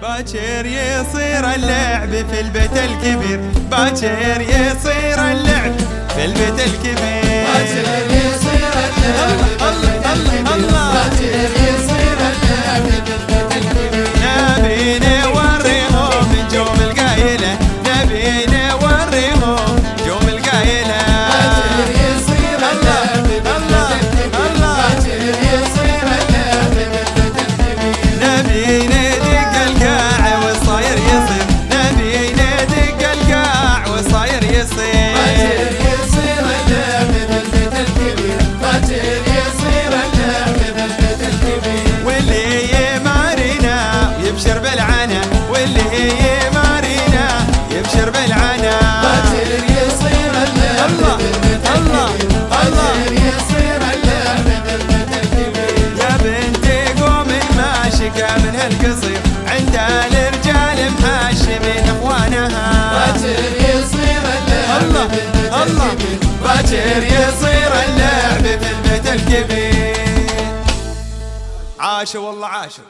باكر يصير اللعب في البيت الكبير، باكر يصير اللعب في البيت الكبير، باكر يصير اللعب في البيت الكبير، باكر يصير اللعب في البيت الكبير. نبي نوريهم نجوم القايلة، نبي نوريهم نجوم القايلة. باكر يصير اللعب في البيت الكبير، باكر يصير اللعب في البيت الكبير. نبي ندق القاع والصاير يصير، نبي ندق القاع والصاير يصير. باكر يصير اللعب في البيت الكبير، باكر يصير اللعب في البيت الكبير. واللي يمارينا ويبشر بالعنا، واللي يمارينا يبشر بالعنا. باكر يصير اللعب في البيت الكبير، باكر يصير اللعب في البيت الكبير. يا بنتي قومي ماشية من هالقصير، عند الرجال محاشمين اخوانها. باكر يصير اللعب في البيت الكبير، باكر يصير اللعب في البيت الكبير. عاشوا والله عاشوا.